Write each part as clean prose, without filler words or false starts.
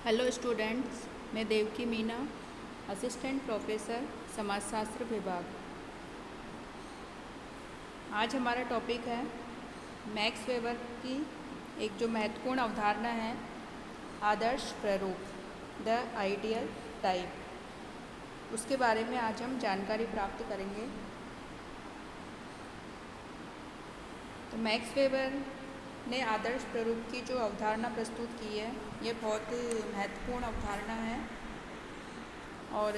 Hello students, मैं Devaki Meena, assistant professor समाजशास्त्र विभाग। आज हमारा टॉपिक है मैक्स वेबर की एक जो महत्वपूर्ण अवधारणा है, आदर्श प्रारूप, द आइडियल टाइप। उसके बारे में आज हम जानकारी प्राप्त करेंगे। तो मैक्स वेबर ने आदर्श प्रारूप की जो अवधारणा प्रस्तुत की है, ये बहुत महत्वपूर्ण अवधारणा है। और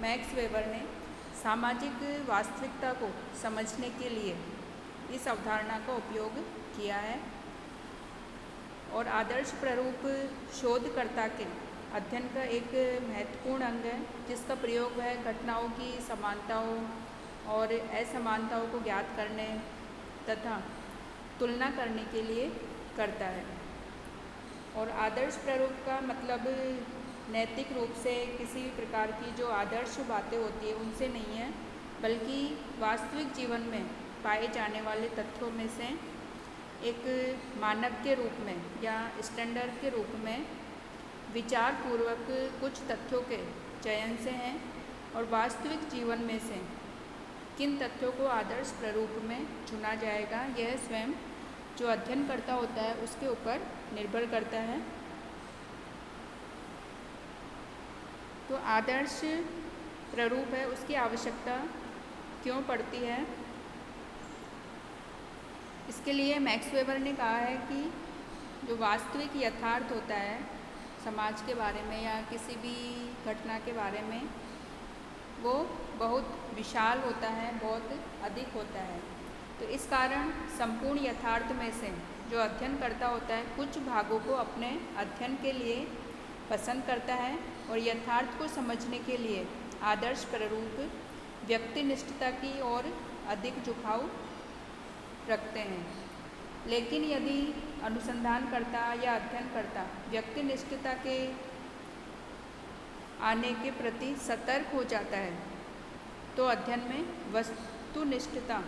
मैक्स वेबर ने सामाजिक वास्तविकता को समझने के लिए इस अवधारणा का उपयोग किया है। और आदर्श प्रारूप शोधकर्ता के अध्ययन का एक महत्वपूर्ण अंग है, जिसका प्रयोग वह घटनाओं की समानताओं और असमानताओं को ज्ञात करने तथा तुलना करने के लिए करता है। और आदर्श प्रारूप का मतलब नैतिक रूप से किसी प्रकार की जो आदर्श बातें होती है उनसे नहीं है, बल्कि वास्तविक जीवन में पाए जाने वाले तथ्यों में से एक मानक के रूप में या स्टैंडर्ड के रूप में विचारपूर्वक कुछ तथ्यों के चयन से हैं। और वास्तविक जीवन में से किन तथ्यों को आदर्श प्रारूप में चुना जाएगा, यह स्वयं जो अध्ययनकर्ता होता है उसके ऊपर निर्भर करता है। तो आदर्श प्रारूप है, उसकी आवश्यकता क्यों पड़ती है? इसके लिए मैक्स वेबर ने कहा है कि जो वास्तविक यथार्थ होता है समाज के बारे में या किसी भी घटना के बारे में, वो बहुत विशाल होता है, बहुत अधिक होता है। तो इस कारण संपूर्ण यथार्थ में से जो अध्ययन करता होता है कुछ भागों को अपने अध्ययन के लिए पसंद करता है। और यथार्थ को समझने के लिए आदर्श प्रारूप व्यक्तिनिष्ठता की ओर अधिक झुकाव रखते हैं। लेकिन यदि अनुसंधानकर्ता या अध्ययनकर्ता व्यक्तिनिष्ठता के आने के प्रति सतर्क हो जाता है, तो अध्ययन में वस्तुनिष्ठता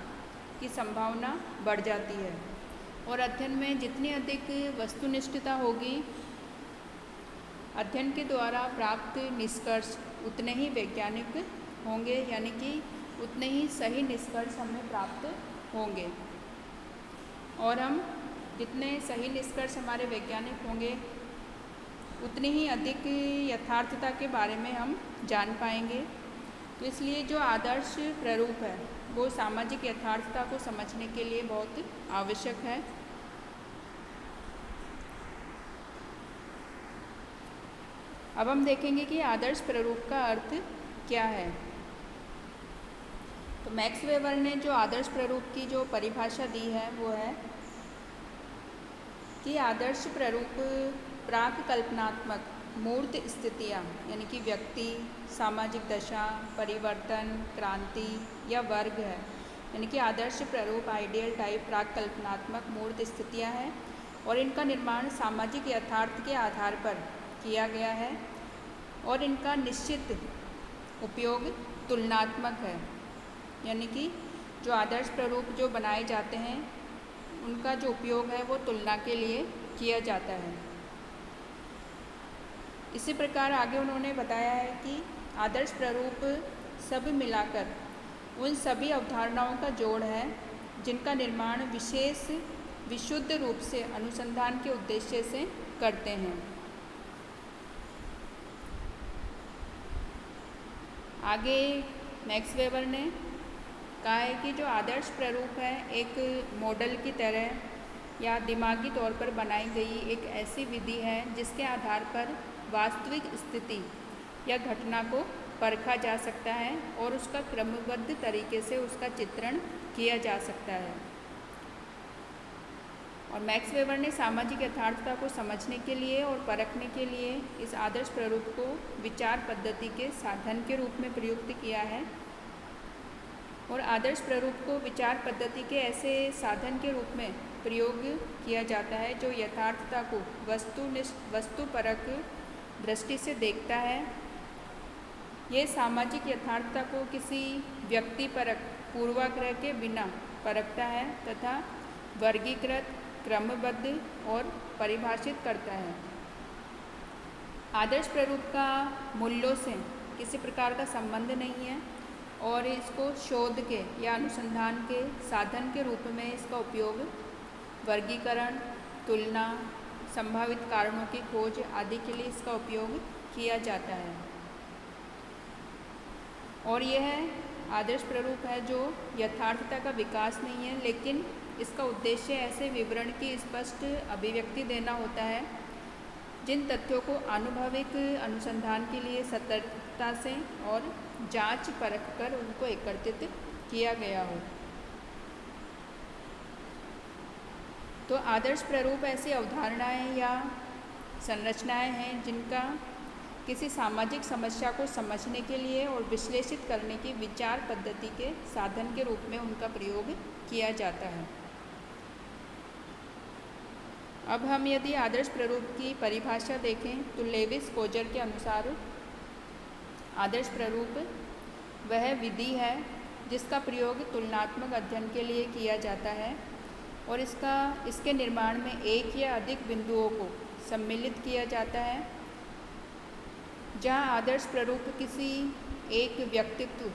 की संभावना बढ़ जाती है। और अध्ययन में जितनी अधिक वस्तुनिष्ठता होगी, अध्ययन के द्वारा प्राप्त निष्कर्ष उतने ही वैज्ञानिक होंगे, यानी कि उतने ही सही निष्कर्ष हमें प्राप्त होंगे। और हम जितने सही निष्कर्ष हमारे वैज्ञानिक होंगे, उतनी ही अधिक यथार्थता के बारे में हम जान पाएंगे। तो इसलिए जो आदर्श प्रारूप है वो सामाजिक यथार्थता को समझने के लिए बहुत आवश्यक है। अब हम देखेंगे कि आदर्श प्रारूप का अर्थ क्या है। तो मैक्स वेबर ने जो आदर्श प्रारूप की जो परिभाषा दी है वो है कि आदर्श प्रारूप प्राक कल्पनात्मक मूर्त स्थितियाँ, यानी कि व्यक्ति, सामाजिक दशा, परिवर्तन, क्रांति या वर्ग है। यानी कि आदर्श प्रारूप आइडियल टाइप प्राक कल्पनात्मक मूर्त स्थितियाँ हैं और इनका निर्माण सामाजिक यथार्थ के आधार पर किया गया है। और इनका निश्चित उपयोग तुलनात्मक है, यानी कि जो आदर्श प्रारूप जो बनाए जाते हैं उनका जो उपयोग है वो तुलना के लिए किया जाता है। इसी प्रकार आगे उन्होंने बताया है कि आदर्श प्रारूप सब मिलाकर उन सभी अवधारणाओं का जोड़ है जिनका निर्माण विशेष विशुद्ध रूप से अनुसंधान के उद्देश्य से करते हैं। आगे मैक्स वेबर ने कहा है कि जो आदर्श प्रारूप है एक मॉडल की तरह या दिमागी तौर पर बनाई गई एक ऐसी विधि है जिसके आधार पर वास्तविक स्थिति या घटना को परखा जा सकता है और उसका क्रमबद्ध तरीके से उसका चित्रण किया जा सकता है। और मैक्स वेबर ने सामाजिक यथार्थता को समझने के लिए और परखने के लिए इस आदर्श प्रारूप को विचार पद्धति के साधन के रूप में प्रयुक्त किया है। और आदर्श प्रारूप को विचार पद्धति के ऐसे साधन के रूप में प्रयोग किया जाता है जो यथार्थता को वस्तुपरक दृष्टि से देखता है। ये सामाजिक यथार्थता को किसी व्यक्तिपरक पूर्वाग्रह के बिना परखता है तथा वर्गीकृत, क्रमबद्ध और परिभाषित करता है। आदर्श प्रारूप का मूल्यों से किसी प्रकार का संबंध नहीं है और इसको शोध के या अनुसंधान के साधन के रूप में इसका उपयोग वर्गीकरण, तुलना, संभावित कारणों की खोज आदि के लिए इसका उपयोग किया जाता है। और यह आदर्श प्रारूप है जो यथार्थता का विकास नहीं है, लेकिन इसका उद्देश्य ऐसे विवरण की स्पष्ट अभिव्यक्ति देना होता है जिन तथ्यों को आनुभविक अनुसंधान के लिए सतर्कता से और जांच परख कर उनको एकत्रित किया गया हो। तो आदर्श प्रारूप ऐसी अवधारणाएं या संरचनाएं हैं जिनका किसी सामाजिक समस्या को समझने के लिए और विश्लेषित करने की विचार पद्धति के साधन के रूप में उनका प्रयोग किया जाता है। अब हम यदि आदर्श प्रारूप की परिभाषा देखें तो लेविस कोजर के अनुसार आदर्श प्रारूप वह विधि है जिसका प्रयोग तुलनात्मक अध्ययन के लिए किया जाता है और इसके निर्माण में एक या अधिक बिंदुओं को सम्मिलित किया जाता है। जहां आदर्श प्रारूप किसी एक व्यक्तित्व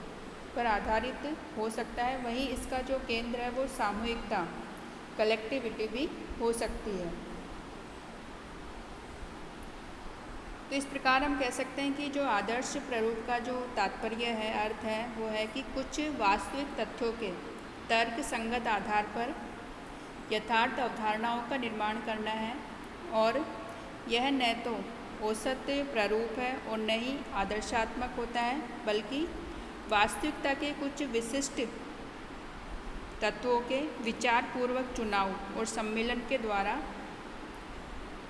पर आधारित हो सकता है, वहीं इसका जो केंद्र है वो सामूहिकता, कलेक्टिविटी भी हो सकती है। तो इस प्रकार हम कह सकते हैं कि जो आदर्श प्रारूप का जो तात्पर्य है, अर्थ है, वो है कि कुछ वास्तविक तथ्यों के तर्क संगत आधार पर यथार्थ अवधारणाओं का निर्माण करना है और यह न तो औसत प्रारूप है और न ही आदर्शात्मक होता है, बल्कि वास्तविकता के कुछ विशिष्ट तत्वों के विचारपूर्वक चुनाव और सम्मेलन के द्वारा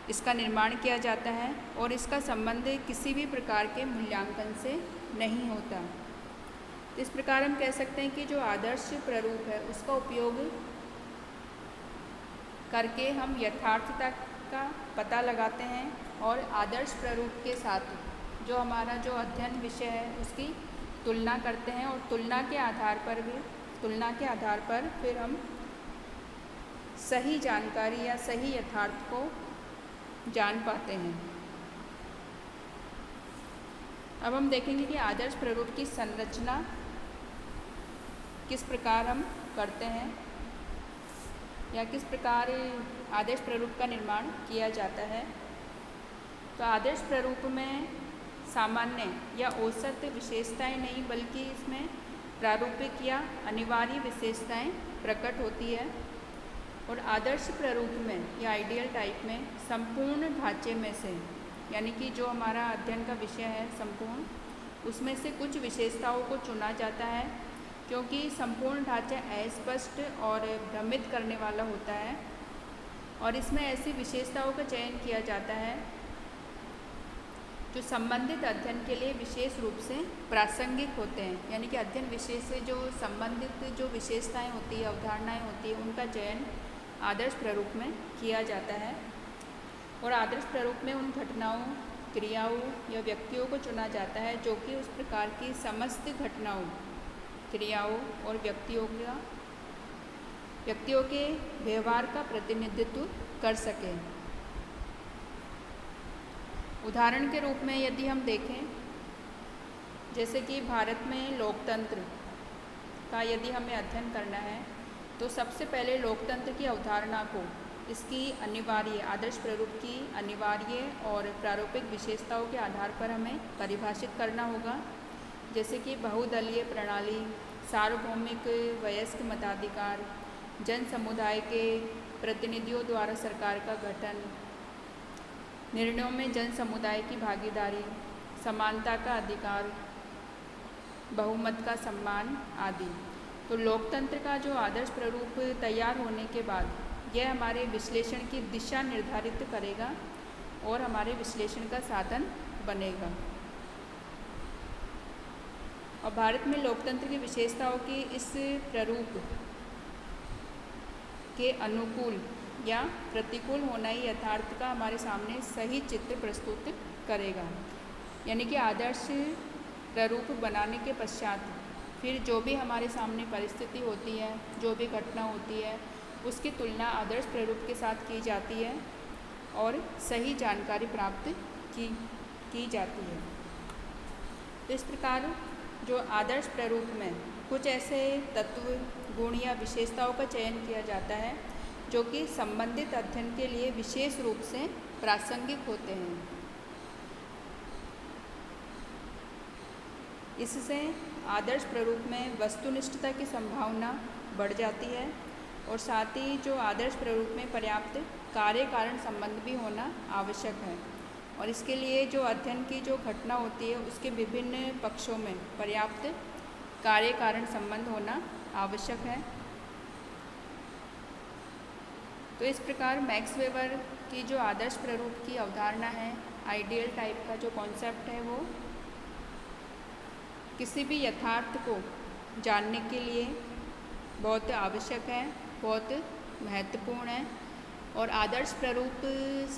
इसका निर्माण किया जाता है और इसका संबंध किसी भी प्रकार के मूल्यांकन से नहीं होता। तो इस प्रकार हम कह सकते हैं कि जो आदर्श प्रारूप है उसका उपयोग करके हम यथार्थता का पता लगाते हैं और आदर्श प्रारूप के साथ जो हमारा जो अध्ययन विषय है उसकी तुलना करते हैं और तुलना के आधार पर फिर हम सही जानकारी या सही यथार्थ को जान पाते हैं। अब हम देखेंगे कि आदर्श प्रारूप की संरचना किस प्रकार हम करते हैं या किस प्रकार आदर्श प्रारूप का निर्माण किया जाता है। तो आदर्श प्रारूप में सामान्य या औसत विशेषताएं नहीं, बल्कि इसमें प्रारूपिक या अनिवार्य विशेषताएं प्रकट होती है और आदर्श प्रारूप में या आइडियल टाइप में संपूर्ण ढांचे में से, यानी कि जो हमारा अध्ययन का विषय है संपूर्ण, उसमें से कुछ विशेषताओं को चुना जाता है, क्योंकि संपूर्ण ढांचा अस्पष्ट और भ्रमित करने वाला होता है और इसमें ऐसी विशेषताओं का चयन किया जाता है जो संबंधित अध्ययन के लिए विशेष रूप से प्रासंगिक होते हैं। यानी कि अध्ययन विषय से जो संबंधित जो विशेषताएं होती है, अवधारणाएं होती है, उनका चयन आदर्श प्रारूप में किया जाता है और आदर्श प्रारूप में उन घटनाओं, क्रियाओं या व्यक्तियों को चुना जाता है जो कि उस प्रकार की समस्त घटनाओं, क्रियाओं और व्यक्तियों के व्यवहार का प्रतिनिधित्व कर सके। उदाहरण के रूप में यदि हम देखें, जैसे कि भारत में लोकतंत्र का यदि हमें अध्ययन करना है तो सबसे पहले लोकतंत्र की अवधारणा को इसकी अनिवार्य आदर्श प्रारूप की अनिवार्य और प्रारूपिक विशेषताओं के आधार पर हमें परिभाषित करना होगा, जैसे कि बहुदलीय प्रणाली, सार्वभौमिक वयस्क मताधिकार, जन समुदाय के प्रतिनिधियों द्वारा सरकार का गठन, निर्णयों में जन समुदाय की भागीदारी, समानता का अधिकार, बहुमत का सम्मान आदि। तो लोकतंत्र का जो आदर्श प्रारूप तैयार होने के बाद यह हमारे विश्लेषण की दिशा निर्धारित करेगा और हमारे विश्लेषण का साधन बनेगा। और भारत में लोकतंत्र की विशेषताओं की इस प्रारूप के अनुकूल या प्रतिकूल होना ही यथार्थ का हमारे सामने सही चित्र प्रस्तुत करेगा। यानी कि आदर्श प्रारूप बनाने के पश्चात फिर जो भी हमारे सामने परिस्थिति होती है, जो भी घटना होती है, उसकी तुलना आदर्श प्रारूप के साथ की जाती है और सही जानकारी प्राप्त की की जाती है। तो इस प्रकार जो आदर्श प्रारूप में कुछ ऐसे तत्व, गुण या विशेषताओं का चयन किया जाता है जो कि संबंधित अध्ययन के लिए विशेष रूप से प्रासंगिक होते हैं। इससे आदर्श प्रारूप में वस्तुनिष्ठता की संभावना बढ़ जाती है और साथ ही जो आदर्श प्रारूप में पर्याप्त कार्य कारण संबंध भी होना आवश्यक है और इसके लिए जो अध्ययन की जो घटना होती है उसके विभिन्न पक्षों में पर्याप्त कार्य कारण संबंध होना आवश्यक है। तो इस प्रकार मैक्स वेबर की जो आदर्श प्रारूप की अवधारणा है, आइडियल टाइप का जो कॉन्सेप्ट है, वो किसी भी यथार्थ को जानने के लिए बहुत आवश्यक है, बहुत महत्वपूर्ण है और आदर्श प्रारूप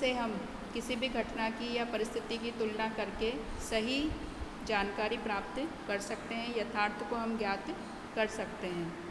से हम किसी भी घटना की या परिस्थिति की तुलना करके सही जानकारी प्राप्त कर सकते हैं, यथार्थ को हम ज्ञात कर सकते हैं।